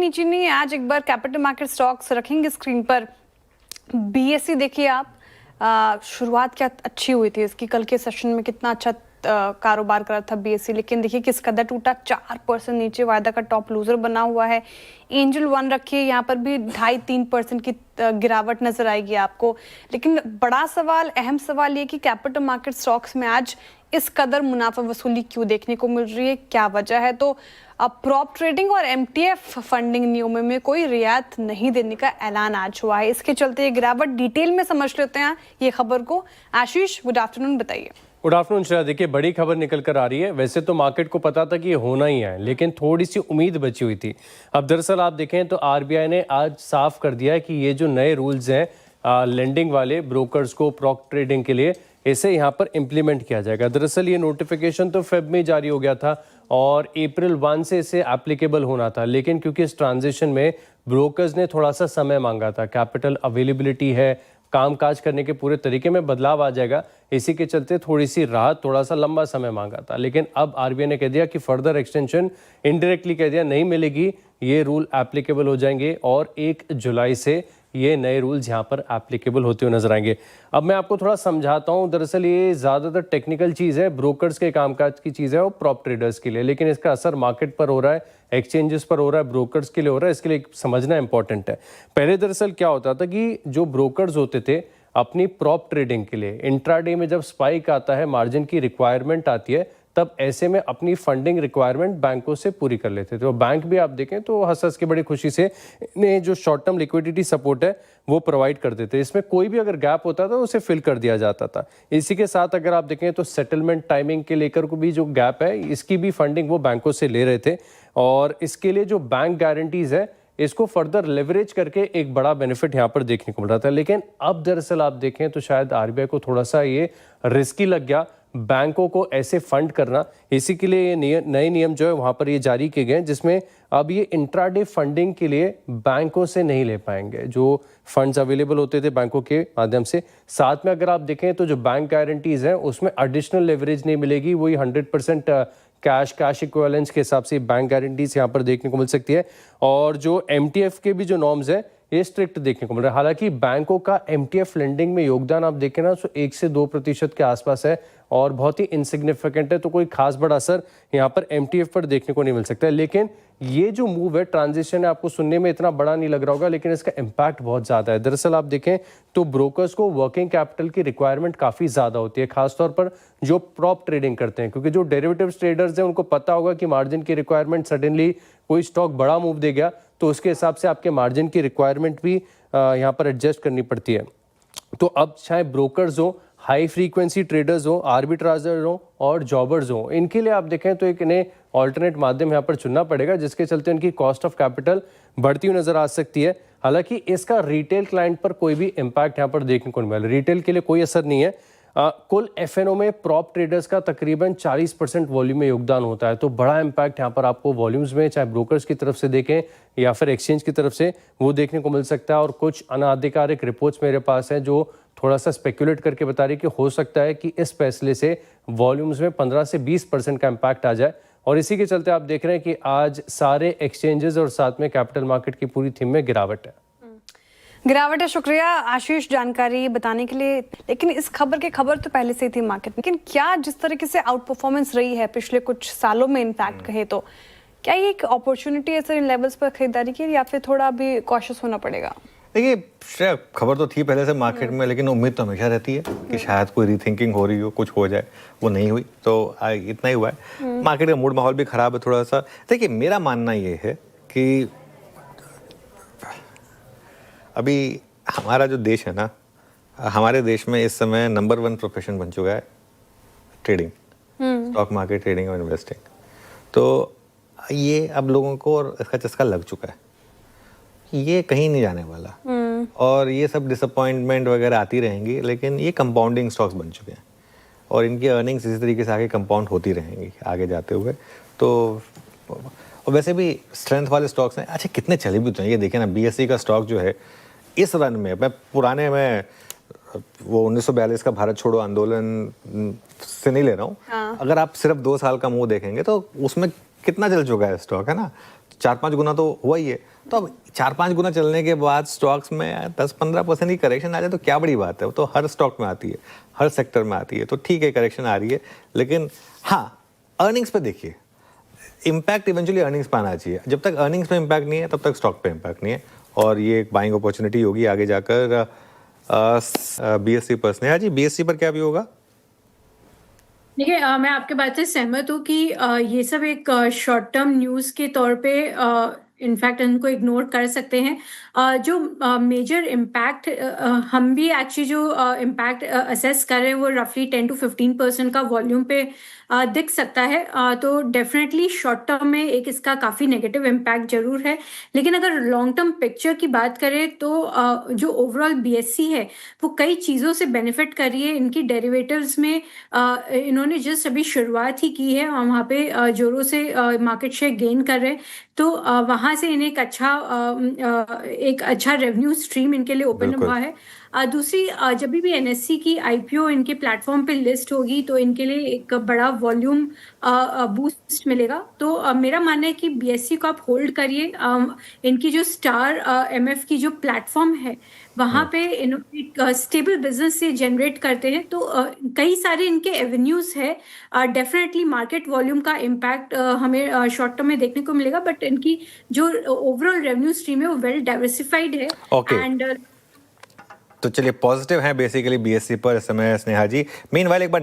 नीचे नहीं, आज एक बार कैपिटल मार्केट स्टॉक्स रखेंगे स्क्रीन पर। बीएसई देखिए आप, शुरुआत क्या अच्छी हुई थी इसकी, कल के सेशन में कितना अच्छा कारोबार कर रहा था बीएसई, लेकिन देखिए किस कदर टूटा, 4% नीचे, वायदा का टॉप लूजर बना हुआ है। एंजल वन रखिए, यहाँ पर भी 2.5-3% की गिरावट नजर आएगी आपको। लेकिन बड़ा सवाल, अहम सवाल ये कि कैपिटल मार्केट स्टॉक्स में आज इस कदर मुनाफा वसूली क्यों देखने को मिल रही है, क्या वजह है? तो अब प्रॉप ट्रेडिंग और एमटीएफ फंडिंग नियमों में कोई रियायत नहीं देने का ऐलान आज हुआ है, इसके चलते ये गिरावट। डिटेल में समझ लेते हैं ये खबर को। आशीष, गुड आफ्टरनून, बताइए। Good afternoon Shreya. देखिए, बड़ी खबर निकल कर आ रही है। वैसे तो मार्केट को पता था कि ये होना ही है, लेकिन थोड़ी सी उम्मीद बची हुई थी। अब दरअसल आप देखें तो आरबीआई ने आज साफ कर दिया है कि ये जो नए रूल्स हैं लेंडिंग वाले ब्रोकर्स को प्रॉप ट्रेडिंग के लिए, इसे यहाँ पर इम्प्लीमेंट किया जाएगा। दरअसल ये नोटिफिकेशन तो फेब में जारी हो गया था और अप्रैल 1 से इसे एप्लीकेबल होना था, लेकिन क्योंकि इस ट्रांजिशन में ब्रोकर्स ने थोड़ा सा समय मांगा था, कैपिटल अवेलेबिलिटी है, कामकाज करने के पूरे तरीके में बदलाव आ जाएगा, इसी के चलते थोड़ी सी राहत, थोड़ा सा लंबा समय मांगा था। लेकिन अब आरबीआई ने कह दिया कि फर्दर एक्सटेंशन इनडायरेक्टली कह दिया नहीं मिलेगी, ये रूल एप्लीकेबल हो जाएंगे और 1 जुलाई से ये नए रूल्स यहाँ पर एप्लीकेबल होते हुए नजर आएंगे। अब मैं आपको थोड़ा समझाता हूँ। दरअसल ये ज़्यादातर टेक्निकल चीज़ है, ब्रोकर्स के कामकाज की चीज़ है और प्रॉप ट्रेडर्स के लिए, लेकिन इसका असर मार्केट पर हो रहा है, एक्सचेंजेस पर हो रहा है, ब्रोकर्स के लिए हो रहा है। इसके लिए समझना इंपॉर्टेंट है। पहले दरअसल क्या होता था कि जो ब्रोकर्स होते थे अपनी प्रॉप ट्रेडिंग के लिए इंट्राडे में जब स्पाइक आता है, मार्जिन की रिक्वायरमेंट आती है, तब ऐसे में अपनी फंडिंग रिक्वायरमेंट बैंकों से पूरी कर लेते थे। और बैंक भी आप देखें तो हंस हंस के बड़ी खुशी से इन्हें जो शॉर्ट टर्म लिक्विडिटी सपोर्ट है वो प्रोवाइड कर देते। इसमें कोई भी अगर गैप होता था उसे फिल कर दिया जाता था। इसी के साथ अगर आप देखें तो सेटलमेंट टाइमिंग के लेकर को भी जो गैप है, इसकी भी फंडिंग वो बैंकों से ले रहे थे। और इसके लिए जो बैंक गारंटीज है, इसको फर्दर लेवरेज करके एक बड़ा बेनिफिट यहाँ पर देखने को मिल रहा था। लेकिन अब दरअसल आप देखें तो शायद आरबीआई को थोड़ा सा ये रिस्की लग गया बैंकों को ऐसे फंड करना। इसी के लिए ये नए नियम जो है वहाँ पर ये जारी किए गए हैं, जिसमें अब ये इंट्राडे फंडिंग के लिए बैंकों से नहीं ले पाएंगे जो फंड्स अवेलेबल होते थे बैंकों के माध्यम से। साथ में अगर आप देखें तो जो बैंक गारंटीज हैं उसमें एडिशनल लेवरेज नहीं मिलेगी, वही 100% कैश इक्विवेलेंस के हिसाब से बैंक गारंटीज यहाँ पर देखने को मिल सकती है। और जो एमटीएफ के भी जो नॉर्म्स है ये स्ट्रिक्ट देखने को मिल रहा है। हालांकि बैंकों का एमटीएफ लेंडिंग में योगदान आप देखें ना तो 1 से 2% के आसपास है और बहुत ही इनसिग्निफिकेंट है, तो कोई खास बड़ा असर यहाँ पर एमटीएफ पर देखने को नहीं मिल सकता है। लेकिन ये जो मूव है, ट्रांजिशन है, आपको सुनने में इतना बड़ा नहीं लग रहा होगा, लेकिन इसका इम्पैक्ट बहुत ज़्यादा है। दरअसल आप देखें तो ब्रोकर्स को वर्किंग कैपिटल की रिक्वायरमेंट काफ़ी ज़्यादा होती है, खासतौर पर जो प्रॉप ट्रेडिंग करते हैं, क्योंकि जो डेरिवेटिव्स ट्रेडर्स हैं उनको पता होगा कि मार्जिन की रिक्वायरमेंट सडनली कोई स्टॉक बड़ा मूव दे गया तो उसके हिसाब से आपके मार्जिन की रिक्वायरमेंट भी यहाँ पर एडजस्ट करनी पड़ती है। तो अब चाहे ब्रोकर्स हो, हाई फ्रीक्वेंसी ट्रेडर्स हो, आर्बिट्राजर हो और जॉबर्स हो, इनके लिए आप देखें तो एक इन्हें ऑल्टरनेट माध्यम यहाँ पर चुनना पड़ेगा, जिसके चलते इनकी कॉस्ट ऑफ कैपिटल बढ़ती हुई नजर आ सकती है। हालांकि इसका रिटेल क्लाइंट पर कोई भी इम्पैक्ट यहाँ पर देखने को नहीं मिला, रिटेल के लिए कोई असर नहीं है। कुल एफएनओ में प्रॉप ट्रेडर्स का तकरीबन 40% वॉल्यूम में योगदान होता है, तो बड़ा इम्पैक्ट यहाँ पर आपको वॉल्यूम्स में, चाहे ब्रोकर्स की तरफ से देखें या फिर एक्सचेंज की तरफ से, वो देखने को मिल सकता है। और कुछ अनाधिकारिक रिपोर्ट्स मेरे पास हैं जो थोड़ा सा स्पेकुलेट करके बता रही कि हो सकता है कि इस फैसले से वॉल्यूम्स में 15 से 20% का इम्पैक्ट आ जाए। और इसी के चलते आप देख रहे हैं कि आज सारे एक्सचेंजेस और साथ में कैपिटल मार्केट की पूरी थीम में गिरावट है। शुक्रिया आशीष जानकारी बताने के लिए। लेकिन इस खबर तो पहले से ही थी मार्केट में, लेकिन क्या जिस तरीके से आउट परफॉर्मेंस रही है पिछले कुछ सालों में, इनफैक्ट कहे तो क्या ये एक अपॉर्चुनिटी है सर इन लेवल्स पर खरीदारी की, या फिर थोड़ा अभी कॉशियस होना पड़ेगा? देखिए श्रेया, खबर तो थी पहले से मार्केट में, लेकिन उम्मीद तो हमेशा रहती है कि शायद कोई रीथिंकिंग हो रही हो, कुछ हो जाए। वो नहीं हुई तो इतना ही हुआ है। मार्केट का मूड माहौल भी खराब है थोड़ा सा। देखिए मेरा मानना ये है कि अभी हमारा जो देश है ना, हमारे देश में इस समय नंबर 1 प्रोफेशन बन चुका है ट्रेडिंग, स्टॉक मार्केट ट्रेडिंग और इन्वेस्टिंग। तो ये अब लोगों को और इसका चस्का लग चुका है, ये कहीं नहीं जाने वाला। और ये सब डिसअपॉइंटमेंट वगैरह आती रहेंगी, लेकिन ये कंपाउंडिंग स्टॉक्स बन चुके हैं और इनकी अर्निंग्स इसी तरीके से आगे कंपाउंड होती रहेंगी आगे जाते हुए। तो और वैसे भी स्ट्रेंथ वाले स्टॉक्स हैं। अच्छा, कितने चले भी तो ये देखें ना, बीएसई का स्टॉक जो है इस रन में, मैं पुराने में वो 1942 का भारत छोड़ो आंदोलन से नहीं ले रहा हूँ। हाँ। अगर आप सिर्फ 2 साल का मुंह देखेंगे तो उसमें कितना चल चुका है स्टॉक, है ना। 4-5 गुना तो हुआ ही है। तो अब 4-5 गुना चलने के बाद स्टॉक्स में 10-15% की करेक्शन आ जाए तो क्या बड़ी बात है, वो तो हर स्टॉक में आती है, हर सेक्टर में आती है। तो ठीक है करेक्शन आ रही है, लेकिन हाँ अर्निंग्स पे देखिए, इम्पैक्ट इवेंचुअली अर्निंग्स पे आना चाहिए। जब तक अर्निंग्स पे इम्पैक्ट नहीं है तब तक स्टॉक पे इम्पैक्ट नहीं है, और ये एक बाइंग अपॉर्चुनिटी होगी आगे जाकर। BSE पर स्नेहा जी, BSE पर क्या भी होगा? देखिए मैं आपके बात से सहमत हूँ कि ये सब एक शॉर्ट टर्म न्यूज़ के तौर पे इनफैक्ट इनको इग्नोर कर सकते हैं। जो मेजर इम्पैक्ट हम भी एक्चुअली जो इम्पैक्ट असेस कर रहे हैं वो रफली 10 to 15% का वॉल्यूम पे दिख सकता है। तो डेफिनेटली शॉर्ट टर्म में एक इसका काफ़ी नेगेटिव इम्पैक्ट जरूर है, लेकिन अगर लॉन्ग टर्म पिक्चर की बात करें तो जो ओवरऑल BSE है वो कई चीज़ों से बेनिफिट कर रही है। इनकी डेरिवेटिव्स में इन्होंने जस्ट अभी शुरुआत ही की है और वहाँ पे जोरों से मार्केट शेयर गेन कर रहे हैं। तो वहाँ से इन्हें एक अच्छा रेवेन्यू स्ट्रीम इनके लिए ओपन बिल्कुल। हुआ है। दूसरी जब भी NSE की IPO इनके प्लेटफॉर्म पे लिस्ट होगी तो इनके लिए एक बड़ा वॉल्यूम बूस्ट मिलेगा। तो मेरा मानना है कि BSE को आप होल्ड करिए। इनकी जो स्टार MF की जो प्लेटफॉर्म है वहाँ पे इन्होंने एक स्टेबल बिजनेस से जनरेट करते हैं। तो कई सारे इनके एवेन्यूज है। डेफिनेटली मार्केट वॉल्यूम का इम्पैक्ट हमें शॉर्ट टर्म में देखने को मिलेगा, बट इनकी जो ओवरऑल रेवेन्यू स्ट्रीम है वो वेल डाइवर्सिफाइड है। Okay. एंड तो चलिए पॉजिटिव है बेसिकली BSE पर इस समय स्नेहा जी। मीनवाइल एक बार